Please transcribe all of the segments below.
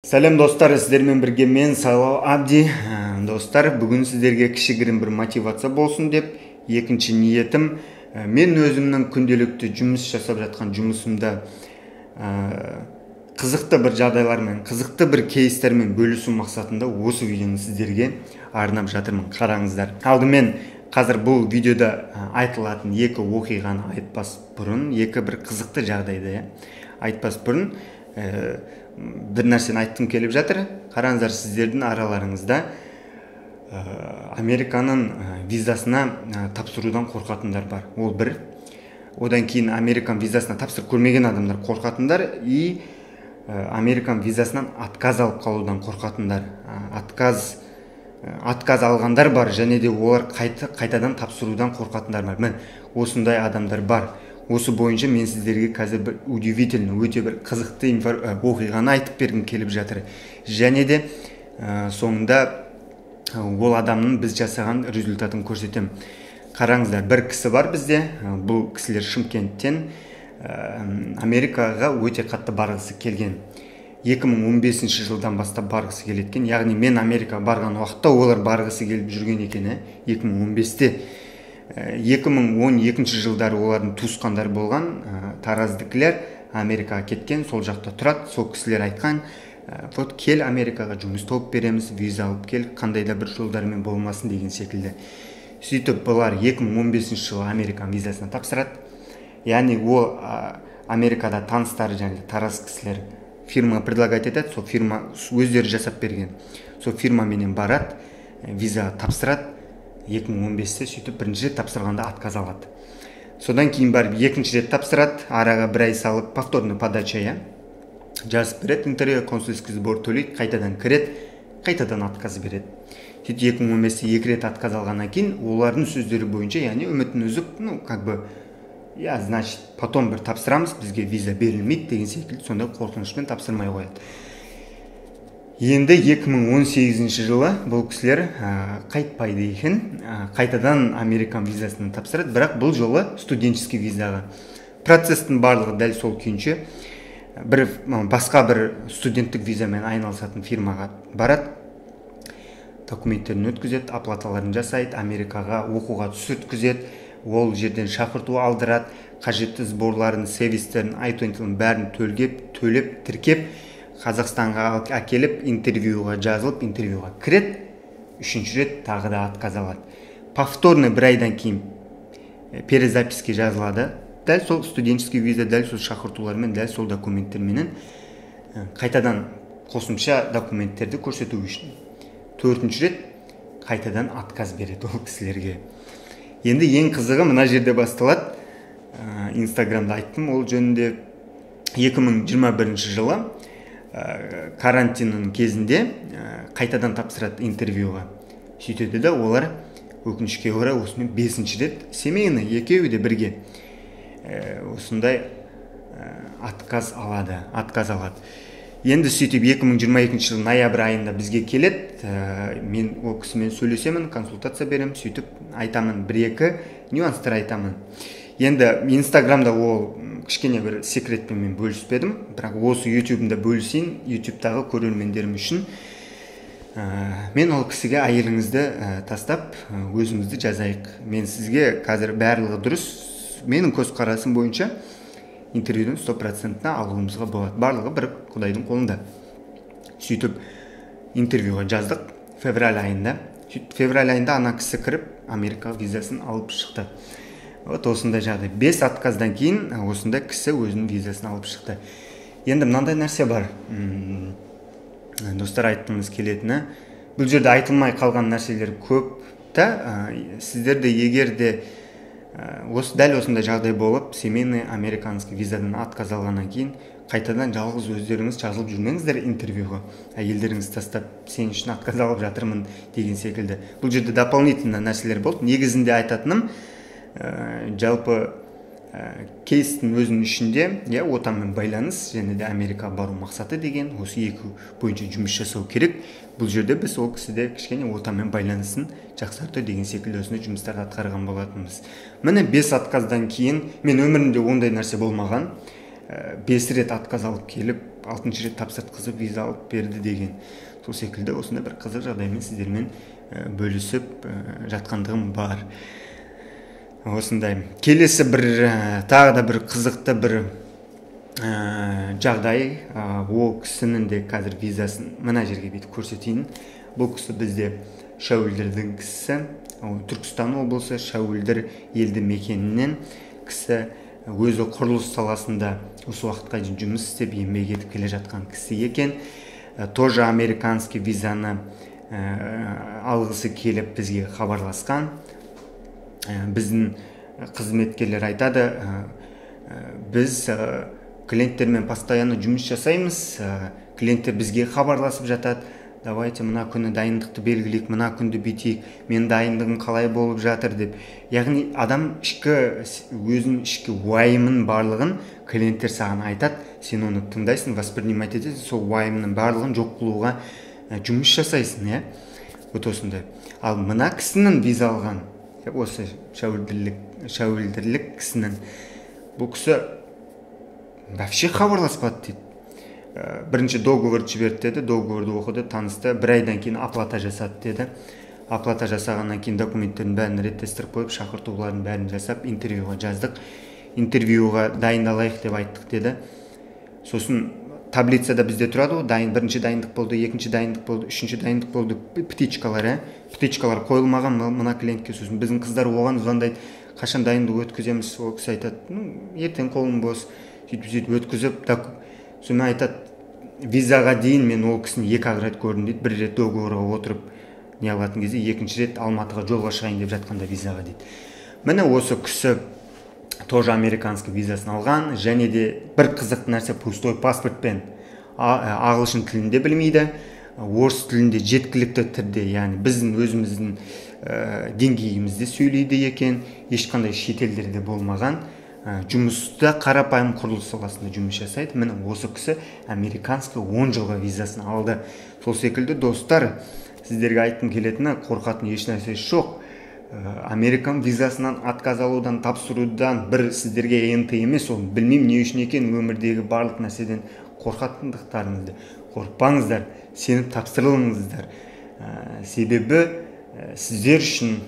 Сәлем достар, сіздермен бірге мен Сайлау Абди. Достар, бүгін сіздерге кішігірім бір мотивация болсын деп, екінші ниетім, мен өзімнің күнделікті жұмыс жасап жатқан жұмысымда қызықты бір жағдайлармен, қызықты бір кейстермен бөлісу мақсатында осы видеоны сіздерге арнап жатырмын. Қараңыздар. Алдымен қазір бұл видеода айтылатын екі оқиғаны айтпас бұрын, екі бір қызықты жағдайды айтпас бұрын бір нәрсені айтқым келіп жатыр. Қараңыздар, сіздердің араларыңызда Американың визасына тапсырудан қорқатындар бар. Ол бір. Одан кейін Американ визасына тапсырып көрмеген адамдар қорқатындар и Американ визасынан отказ алып қалудан қорқатындар. Отказ алғандар бар, және де олар қайтадан тапсырудан қорқатындар бар. Мен осындай адамдар бар. Осы бойынша мен сіздерге қазір бір удивительный, өте бір қызықты оқиғаны айтып бергім келіп жатыр. Және де соңында ол адамның біз жасаған результатын көрсетем. Қараңыздар, бір кісі бар бізде. Бұл кісілер Шымкенттен Америкаға өте қатты барғысы келген. 2015 жылдан бастап барғысы келеткен. Яғни мен Америкаға барған уақытта олар барғысы келіп жүрген екен. 2015-те 2012 жылдары олардың туысқандар болған, тараздікілер Америкаға кеткен, сол жақта тұрады. Сол кісілер айтқан, вот кел Америкаға жұмыс тауып береміз, виза алып кел, қандай да бір жолдармен болмасын деген секілді. Сөйтіп бұлар 2015 жылы Американ визасына тапсырады. Яғни ол Америкада таныстары және тараз кісілер фирма предлагать етеді, сол фирма өздері жасап берген. Сол фирмаменен барады, виза тапсырады. 2015-те сөйтіп бірінші рет тапсырғанда отказ алады. Содан кейін барып екінші рет тапсырады, араға бір ай салып повторный подача жазып береді, интервью консульский сбор төлейді, қайтадан кіреді, қайтадан отказ береді. Сөйтіп 2015-те екі рет отказ алғаннан кейін олардың сөздері бойынша, яғни үмітін үзіп, значит, потом бір тапсырамыз, бізге виза берілмейді деген секілді, сонда қорқынышпен тапсырмай қояды. Енді 2018 жылы бұл кісілер қайтпайды екен, қайтадан Американ визасынан тапсырады, бірақ бұл жолы студенческий визаға. Процестің барлығы дәл сол күйінше басқа бір студенттік визамен айналысатын фирмаға барады, документтерін өткізеді, оплаталарын жасайды, Америкаға оқуға түсірткізеді, ол жерден шақырту алдырады, қажетті сборларын, сервистерін, айтуын бәрін төлеп, тіркеп, Қазақстанға әкеліп, интервьюға жазылып, интервьюға кіреді, үшінші рет тағы да отказ алады. Повторный бір айдан кейін перезаписке жазылады. Дәл сол студенческий виза, дәл сол шақыртулармен, дәл сол документтерменен қайтадан қосымша документтерді көрсету үшін. Төртінші рет қайтадан отказ береді ол кісілерге. Енді ең қызығы мына жерде басталады. Инстаграмда айттым ол жөнінде. 2021 жылы карантиннің кезінде қайтадан тапсырады интервьюға. Сөйтеді де олар өкінішке орай осымен 5-ші рет семейный екеуі де бірге осындай отказ алады. Енді сөйтіп 2022 жылы ноябрь айында бізге келеді. Мен ол кісімен сөйлесемін, консультация беремін, сөйтіп айтамын, бір-екі нюанстар айтамын. Енді Инстаграмда ол кішкене бір секретпен мен бөліспедім, бірақ осы ютубымда бөлісейін, ютубтағы көрермендерім үшін. Мен ол кісіге әйеліңізді тастап, өзіңізді жазайық. Мен сізге қазір барлығы дұрыс, менің көзқарасым бойынша интервьюдің 100%-на алуымызға болады. Барлығы бір Құдайдың қолында. Сөйтіп интервьюға жаздық февраль айында. Февраль айында ана кісі кіріп, Америка визасын алып шықты. Осындай жағдай. 5 отказдан кейін осындай кісі өзінің визасын алып шықты. Енді мынандай нәрсе бар. Достар, айтқымыз келетіні, бұл жерде айтылмай қалған нәрселер көп та, сіздерде егер де дәл осындай жағдай болып, семейный американский визадан отказ алғаннан кейін қайтадан жалғыз өздеріңіз жазылып жүрмеңіздер интервьюға. Әйелдеріңіз тастап, сен үшін отказ алып жатырмын деген секілді. Бұл жерде дополнительный нәрселер болды. Негізінде айтатыным, жалпы кейстің өзінің ішінде отанмен байланыс және де Америкаға бару мақсаты деген осы екі бойынша жұмыс жасау керек. Бұл жерде біз ол кісіде кішкене отанмен байланысын жақсарту деген секілді осындай жұмыстарды атқарған болатынбыз. Міне 5 отказдан кейін, мен өмірімде ондай нәрсе болмаған, 5 рет отказ алып келіп, 6 рет тапсырткызып виза алып берди деген. Сол секілді осындай бір қызық жағдаймен сіздермен бөлісіп жатқандығым бар. Осындай. Келесі бір тағы да бір қызықты бір жағдай. Ол кісінің де қазір визасын мына жерге бүйтіп көрсетейін. Бұл кісі бізде Шәуілдірдің кісі, Түркістан облысы Шәуілдір елді мекенінен кісі, өзі құрылыс саласында осы уақытқа дейін жұмыс істеп еңбек етіп келе жатқан кісі екен. Тоже американский визаны алғысы келіп бізге хабарласқан. Біздің қызметкерлер айтады, біз клиенттермен постоянно жұмыс жасаймыз, клиенттер бізге хабарласып жатады, давайте мына күні дайындықты белгілейік, мына күнді бүйтейік, мен дайындығым қалай болып жатыр деп. Яғни адам өзінің ішкі уайымын барлығын клиенттер саған айтады, сен оны тыңдайсың, воспринимать етесің, сол уайымның барлығын жоқ қылуға жұмыс жасайсың, вот осындай. Ал мына кісінің виза алған, осы шәуілдірлік кісінің, бұл кісі вообще хабарласпады дейді. Бірінші договор жіберді деді, договорды оқыды, танысты, бір айдан кейін оплата жасады деді. Оплата жасағаннан кейін документтерін бәрін реттестіріп қойып, шақыртуларын бәрін жасап, интервьюға жаздық. Интервьюға дайындалайық деп айттық деді. Сосын таблицада бізде тұрады, бірінші дайындық болды, екінші дайындық болды, үшінші дайындық болды, птичкалар қойылмаған мына клиентке. Сосын біздің қыздар оған звондайды, қашан дайындық өткіземіз, ол кісі айтады, ертең қолым бос, сөйтіп өткізіп, сонымен айтады, визаға дейін мен ол кісіні 2 рет көрдім дейді, 1 рет договорға отырып не алатын кезде, екінші рет Алматыға жолға шығайын деп жатқанда визаға дейді. Міне осы кісі тоже американский визасын алған, және де бір қызық нәрсе, пустой паспортпен ағылшын тілінде білмейді, орыс тілінде жеткілікті түрде, яғни біздің өзіміздің деңгейімізде сөйлейді екен, ешқандай шетелдерде болмаған. Жұмыста қарапайым құрылыс саласында жұмыс жасайды. Міне осы кісі американский 10 жылға визасын алды. Сол секілді достар, сіздерге айтқым келетіні, қорқатын еш нәрсе жоқ. Американ визасынан отказ алудан, тапсырудан бір сіздерге ент емес, ол білмеймін не үшін екен, өмірдегі барлық нәрседен қорқатындықтарыңызды қорықпаңыздар, сеніп тапсырылыңыздар. Себебі сіздер үшін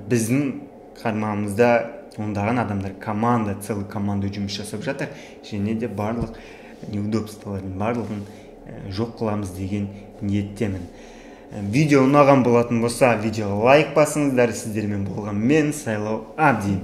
біздің қарамағымызда ондаған адамдар целый команда жұмыс жасап жатыр, және де барлық неудобстволардың барлығын жоқ қыламыз деген ниеттемін. Видео ұнаған болатын болса, видеоға лайк басыңыздар. Сіздермен болған мен Сайлау Абдин.